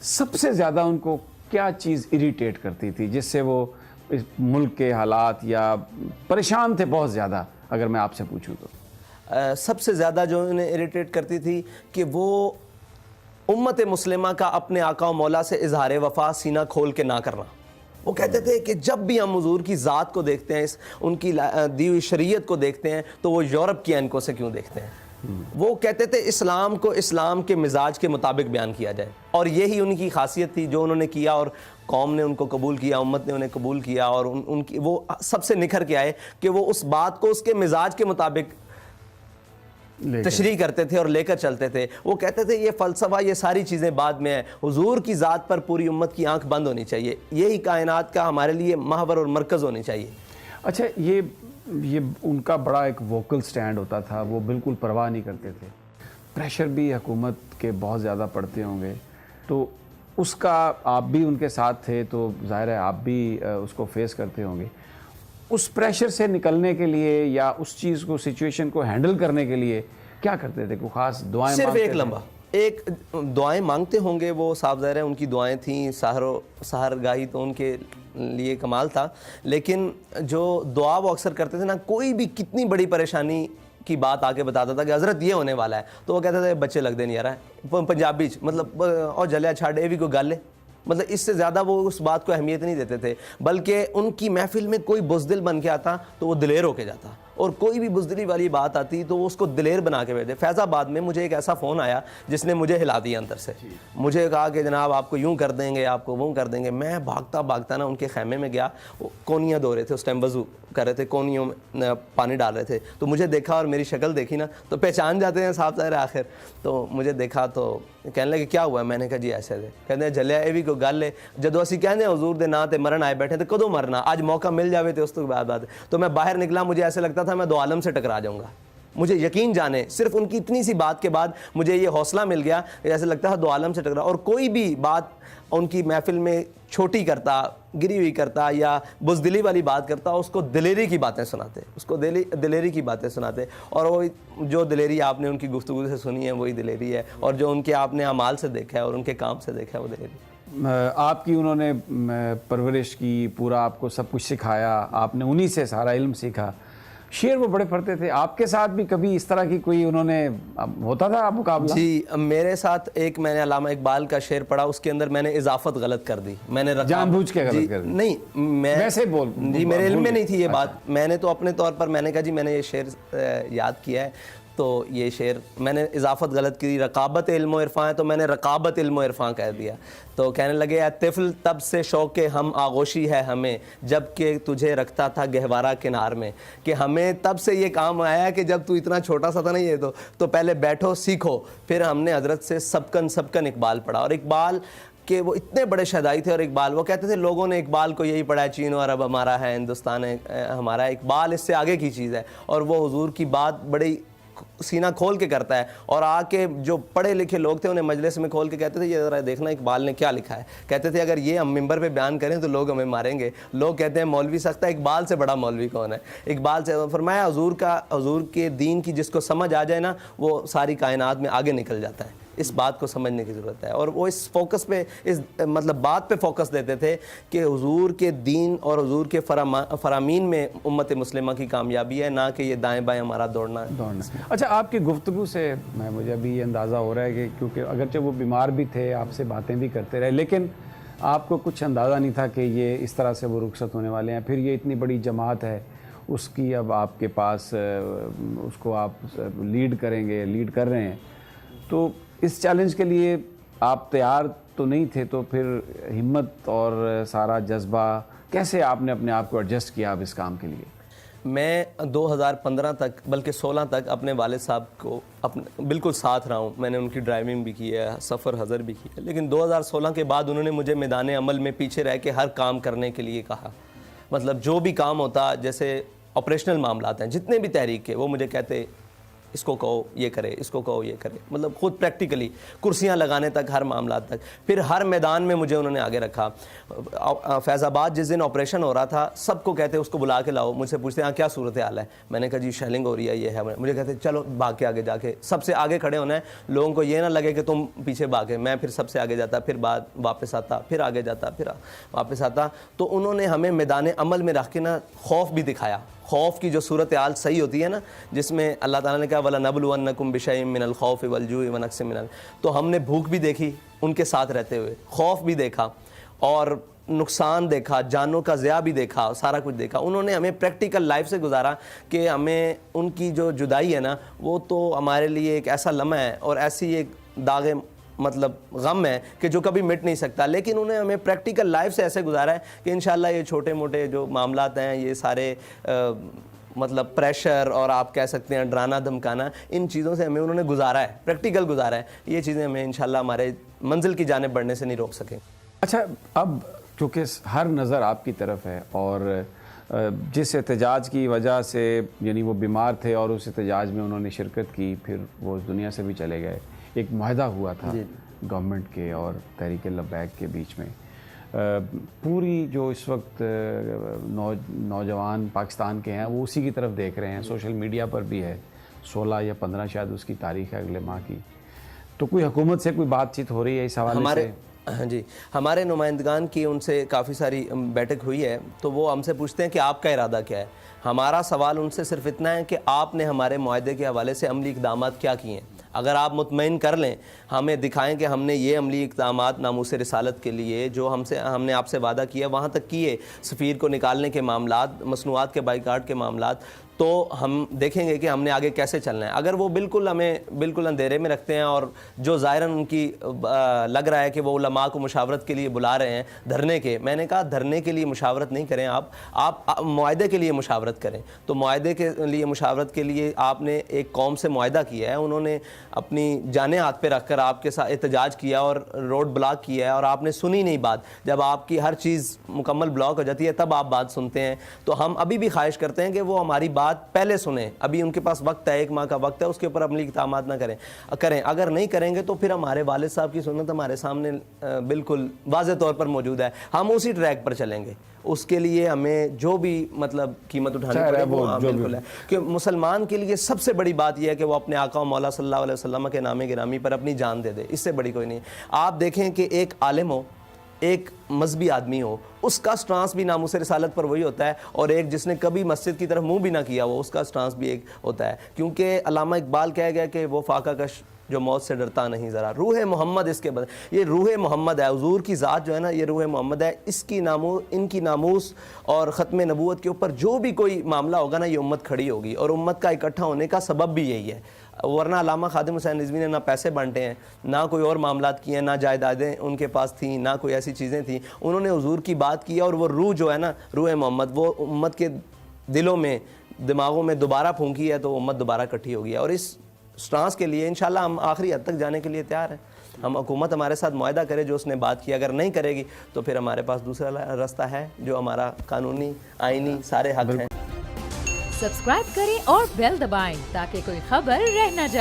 سب سے زیادہ ان کو کیا چیز اریٹیٹ کرتی تھی جس سے وہ اس ملک کے حالات یا پریشان تھے بہت زیادہ، اگر میں آپ سے پوچھوں تو؟ سب سے زیادہ جو انہیں اریٹیٹ کرتی تھی کہ وہ امت مسلمہ کا اپنے آقا و مولا سے اظہار وفا سینہ کھول کے نہ کرنا. وہ کہتے تھے کہ جب بھی ہم حضور کی ذات کو دیکھتے ہیں، ان کی دی ہوئی شریعت کو دیکھتے ہیں، تو وہ یورپ کی اینکوں سے کیوں دیکھتے ہیں. وہ کہتے تھے اسلام کو اسلام کے مزاج کے مطابق بیان کیا جائے، اور یہی ان کی خاصیت تھی جو انہوں نے کیا، اور قوم نے ان کو قبول کیا، امت نے انہیں قبول کیا، اور ان کی وہ سب سے نکھر کے آئے کہ وہ اس بات کو اس کے مزاج کے مطابق تشریح کرتے تھے اور لے کر چلتے تھے. وہ کہتے تھے یہ فلسفہ، یہ ساری چیزیں بعد میں ہیں، حضور کی ذات پر پوری امت کی آنکھ بند ہونی چاہیے، یہی کائنات کا ہمارے لیے محور اور مرکز ہونی چاہیے. اچھا، یہ ان کا بڑا ایک ووکل سٹینڈ ہوتا تھا، وہ بالکل پرواہ نہیں کرتے تھے. پریشر بھی حکومت کے بہت زیادہ پڑتے ہوں گے، تو اس کا آپ بھی ان کے ساتھ تھے تو ظاہر ہے آپ بھی اس کو فیس کرتے ہوں گے. اس پریشر سے نکلنے کے لیے یا اس چیز کو، سچویشن کو ہینڈل کرنے کے لیے کیا کرتے تھے؟ کوئی خاص دعائیں صرف مانگتے ایک تھے؟ لمبا ایک دعائیں مانگتے ہوں گے وہ، صاحب ظاہر ہے ان کی دعائیں تھیں، سحر گاہی تو ان کے لیے کمال تھا. لیکن جو دعا وہ اکثر کرتے تھے نا، کوئی بھی کتنی بڑی پریشانی کی بات آ کے بتاتا تھا کہ حضرت یہ ہونے والا ہے، تو وہ کہتے تھے بچے لگ دے نہیں آ رہا ہے پنجابی مطلب، اور جلیا چھاڑ یہ بھی کوئی گل ہے. مطلب اس سے زیادہ وہ اس بات کو اہمیت نہیں دیتے تھے، بلکہ ان کی محفل میں کوئی بزدل بن کے آتا تو وہ دلیر ہو کے جاتا، اور کوئی بھی بزدلی والی بات آتی تو وہ اس کو دلیر بنا کے بھیجتے. فیض آباد میں مجھے ایک ایسا فون آیا جس نے مجھے ہلا دیا اندر سے. مجھے کہا کہ جناب آپ کو یوں کر دیں گے، آپ کو وہ کر دیں گے. میں بھاگتا نا ان کے خیمے میں گیا، کونیاں دھو رہے تھے اس ٹائم، وضو کر رہے تھے، کونیوں میں پانی ڈال رہے تھے. تو مجھے دیکھا اور میری شکل دیکھی نا تو پہچان جاتے ہیں صاحب ظاہر آخر. تو مجھے دیکھا تو کہنے لگے کیا ہوا ہے؟ میں نے کہا جی ایسے دے. کہتے ہیں جلیا یہ بھی کوئی گل ہے، جدو اسی کہنے حضور دے نا تے مرن آئے بیٹھے تو کدوں مرنا، آج موقع مل جاوے تو اس تو بعد بات. تو میں باہر نکلا، مجھے ایسے لگتا تھا میں دو عالم سے ٹکرا جاؤں گا. مجھے یقین جانے صرف ان کی اتنی سی بات کے بعد مجھے یہ حوصلہ مل گیا کہ ایسے لگتا تھا دو عالم سے ٹکرا. اور کوئی بھی بات ان کی محفل میں چھوٹی کرتا، گری ہوئی کرتا یا بزدلی والی بات کرتا، اس کو دلیری کی باتیں سناتے، اس کو دلیری کی باتیں سناتے. اور وہ جو دلیری آپ نے ان کی گفتگو سے سنی ہے وہی دلیری ہے، اور جو ان کے آپ نے اعمال سے دیکھا ہے اور ان کے کام سے دیکھا ہے وہ دلیری. آپ کی انہوں نے پرورش کی، پورا آپ کو سب کچھ سکھایا، آپ نے انہی سے سارا علم سیکھا. شعر وہ بڑے پڑھتے تھے، آپ کے ساتھ بھی کبھی اس طرح کی کوئی انہوں نے ہوتا تھا مقابلہ؟ جی میرے ساتھ ایک میں نے علامہ اقبال کا شعر پڑھا، اس کے اندر میں نے اضافت غلط کر دی. میں نے جان بوجھ کے غلط کر دی؟ نہیں، میں ویسے بول جی میرے علم میں نہیں تھی یہ بات. میں نے تو اپنے طور پر میں نے کہا جی میں نے یہ شعر یاد کیا ہے، تو یہ شعر میں نے اضافت غلط کی. رقابت علم و عرفاں ہے تو میں نے رقابت علم و عرفاں کہہ دیا. تو کہنے لگے اے طفل تب سے شوق ہم آغوشی ہے ہمیں، جب کہ تجھے رکھتا تھا گہوارہ کنار میں. کہ ہمیں تب سے یہ کام آیا کہ جب تو اتنا چھوٹا سا تھا نا یہ تو پہلے بیٹھو سیکھو. پھر ہم نے حضرت سے سبکن اقبال پڑھا. اور اقبال کہ وہ اتنے بڑے شہدائی تھے، اور اقبال وہ کہتے تھے لوگوں نے اقبال کو یہی پڑھا ہے، چین و عرب ہمارا ہے، ہندوستان ہے ہمارا. اقبال اس سے آگے کی چیز ہے، اور وہ حضور کی بات بڑی سینہ کھول کے کرتا ہے. اور آ کے جو پڑھے لکھے لوگ تھے انہیں مجلس میں کھول کے کہتے تھے یہ ذرا دیکھنا اقبال نے کیا لکھا ہے. کہتے تھے اگر یہ ہم ممبر پہ بیان کریں تو لوگ ہمیں ماریں گے. لوگ کہتے ہیں مولوی سخت ہے، اقبال سے بڑا مولوی کون ہے. اقبال سے فرمایا حضور کے دین کی جس کو سمجھ آ جائے نا وہ ساری کائنات میں آگے نکل جاتا ہے. اس بات کو سمجھنے کی ضرورت ہے. اور وہ اس فوکس پہ، اس مطلب بات پہ فوکس دیتے تھے کہ حضور کے دین اور حضور کے فرامین میں امت مسلمہ کی کامیابی ہے، نہ کہ یہ دائیں بائیں ہمارا دوڑنا ہے. اچھا، آپ کی گفتگو سے مجھے ابھی یہ اندازہ ہو رہا ہے کہ کیونکہ اگرچہ وہ بیمار بھی تھے، آپ سے باتیں بھی کرتے رہے، لیکن آپ کو کچھ اندازہ نہیں تھا کہ یہ اس طرح سے وہ رخصت ہونے والے ہیں. پھر یہ اتنی بڑی جماعت ہے، اس کی اب آپ کے پاس اس کو آپ لیڈ کر رہے ہیں. تو اس چیلنج کے لیے آپ تیار تو نہیں تھے، تو پھر ہمت اور سارا جذبہ کیسے آپ نے اپنے آپ کو ایڈجسٹ کیا اب اس کام کے لیے؟ میں 2015 تک بلکہ 16 تک اپنے والد صاحب کو بالکل ساتھ رہا ہوں. میں نے ان کی ڈرائیونگ بھی کی ہے، سفر حضر بھی کی ہے. لیکن 2016 کے بعد انہوں نے مجھے میدان عمل میں پیچھے رہ کے ہر کام کرنے کے لیے کہا. مطلب جو بھی کام ہوتا، جیسے آپریشنل معاملات ہیں جتنے بھی تحریک کے، وہ مجھے کہتے اس کو کہو یہ کرے, اس کو کہو یہ کرے, مطلب خود پریکٹیکلی کرسیاں لگانے تک, ہر معاملات تک. پھر ہر میدان میں مجھے انہوں نے آگے رکھا. فیض آباد جس دن آپریشن ہو رہا تھا, سب کو کہتے اس کو بلا کے لاؤ, مجھ سے پوچھتے ہیں کیا صورت حال ہے, میں نے کہا جی شیلنگ ہو رہی ہے, یہ ہے. مجھے کہتے چلو بھاگ کے آگے جا کے سب سے آگے کھڑے ہونا ہے, لوگوں کو یہ نہ لگے کہ تم پیچھے بھاگے. میں پھر سب سے آگے جاتا, پھر بعد واپس آتا, پھر آگے جاتا, پھر واپس آتا. تو انہوں نے ہمیں میدان عمل میں رکھ کے نا خوف بھی دکھایا. خوف کی جو صورتحال صحیح ہوتی ہے نا, جس میں اللہ تعالیٰ نے کہا وَلَنَبْلُوَنَّكُمْ بِشَيْءٍ مِّنَ الْخَوْفِ وَالْجُوعِ وَنَقْصٍ مِّنَ, تو ہم نے بھوک بھی دیکھی ان کے ساتھ رہتے ہوئے, خوف بھی دیکھا, اور نقصان دیکھا, جانوں کا ضیاع بھی دیکھا, سارا کچھ دیکھا. انہوں نے ہمیں پریکٹیکل لائف سے گزارا کہ ہمیں ان کی جو جدائی ہے نا, وہ تو ہمارے لیے ایک ایسا لمحہ ہے اور ایسی ایک داغ مطلب غم ہے کہ جو کبھی مٹ نہیں سکتا. لیکن انہیں ہمیں پریکٹیکل لائف سے ایسے گزارا ہے کہ انشاءاللہ یہ چھوٹے موٹے جو معاملات ہیں, یہ سارے مطلب پریشر اور آپ کہہ سکتے ہیں ڈرانا دھمکانا, ان چیزوں سے ہمیں انہوں نے گزارا ہے, پریکٹیکل گزارا ہے. یہ چیزیں ہمیں انشاءاللہ ہمارے منزل کی جانب بڑھنے سے نہیں روک سکیں. اچھا, اب چونکہ ہر نظر آپ کی طرف ہے, اور جس احتجاج کی وجہ سے یعنی وہ بیمار تھے اور اس احتجاج میں انہوں نے شرکت کی, پھر وہ اس دنیا سے بھی چلے گئے, ایک معاہدہ ہوا تھا گورنمنٹ کے اور تحریک لبیک کے بیچ میں. پوری جو اس وقت نوجوان پاکستان کے ہیں وہ اسی کی طرف دیکھ رہے ہیں, سوشل میڈیا پر بھی ہے, 16 یا 15 شاید اس کی تاریخ ہے اگلے ماہ کی. تو کوئی حکومت سے کوئی بات چیت ہو رہی ہے اس حوالے سے؟ ہاں جی, ہمارے نمائندگان کی ان سے کافی ساری بیٹھک ہوئی ہے, تو وہ ہم سے پوچھتے ہیں کہ آپ کا ارادہ کیا ہے. ہمارا سوال ان سے صرف اتنا ہے کہ آپ نے ہمارے معاہدے کے حوالے سے عملی اقدامات کیا کیے ہیں. اگر آپ مطمئن کر لیں, ہمیں دکھائیں کہ ہم نے یہ عملی اقدامات ناموس رسالت کے لیے جو ہم نے آپ سے وعدہ کیا وہاں تک کیے, سفیر کو نکالنے کے معاملات, مصنوعات کے بائیکاٹ کے معاملات, تو ہم دیکھیں گے کہ ہم نے آگے کیسے چلنا ہے. اگر وہ بالکل ہمیں بالکل اندھیرے میں رکھتے ہیں اور جو ظاہراً ان کی لگ رہا ہے کہ وہ علماء کو مشاورت کے لیے بلا رہے ہیں دھرنے کے, میں نے کہا دھرنے کے لیے مشاورت نہیں کریں, آپ معاہدے کے لیے مشاورت کریں. تو معاہدے کے لیے مشاورت کے لیے آپ نے ایک قوم سے معاہدہ کیا ہے, انہوں نے اپنی جانیں ہاتھ پہ رکھ کر آپ کے ساتھ احتجاج کیا اور روڈ بلاک کیا ہے, اور آپ نے سنی نہیں بات. جب آپ کی ہر چیز مکمل بلاک ہو جاتی ہے تب آپ بات سنتے ہیں. تو ہم ابھی بھی خواہش کرتے ہیں کہ وہ ہماری بات پہلے سنیں. ابھی ان کے پاس وقت ہے, 1 ماہ کا وقت ہے, اس کے اوپر عملی اقدامات نہ کریں. اگر نہیں کریں گے تو پھر ہمارے والد صاحب کی سنت ہمارے سامنے بالکل واضح طور پر موجود ہے, ہم اسی ٹریک پر چلیں گے. اس کے لیے ہمیں جو بھی مطلب قیمت اٹھانی پڑے وہ بالکل ہے, کہ مسلمان کے لیے سب سے بڑی بات یہ ہے کہ وہ اپنے آقا و مولا صلی اللہ علیہ وسلم کے نام گرامی پر اپنی جان دے دے. اس سے بڑی کوئی نہیں. آپ دیکھیں کہ ایک عالم ہو, ایک مذہبی آدمی ہو, اس کا سٹانس بھی ناموس رسالت پر وہی ہوتا ہے, اور ایک جس نے کبھی مسجد کی طرف منہ بھی نہ کیا وہ, اس کا سٹانس بھی ایک ہوتا ہے. کیونکہ علامہ اقبال کہہ گیا کہ وہ فاقہ کش جو موت سے ڈرتا نہیں ذرا, روح محمد اس کے بدل. یہ روح محمد ہے, حضور کی ذات جو ہے نا, یہ روح محمد ہے. اس کی ان کی ناموس اور ختم نبوت کے اوپر جو بھی کوئی معاملہ ہوگا نا, یہ امت کھڑی ہوگی, اور امت کا اکٹھا ہونے کا سبب بھی یہی ہے. ورنہ علامہ خادم حسین رضوی نے نہ پیسے بانٹے ہیں, نہ کوئی اور معاملات کیے ہیں, نہ جائیدادیں ان کے پاس تھیں, نہ کوئی ایسی چیزیں تھیں. انہوں نے حضور کی بات کی, اور وہ روح جو ہے نا, روح محمد, وہ امت کے دلوں میں دماغوں میں دوبارہ پھونکی ہے, تو امت دوبارہ اکٹھی ہوگی. اور اس سٹانس کے لیے انشاءاللہ ہم آخری حد تک جانے کے لیے تیار ہیں. ہم حکومت ہمارے ساتھ معاہدہ کرے جو اس نے بات کی, اگر نہیں کرے گی تو پھر ہمارے پاس دوسرا راستہ ہے جو ہمارا قانونی آئینی سارے حق ہیں. سبسکرائب کریں اور بیل دبائیں تاکہ کوئی خبر رہ نہ جائے.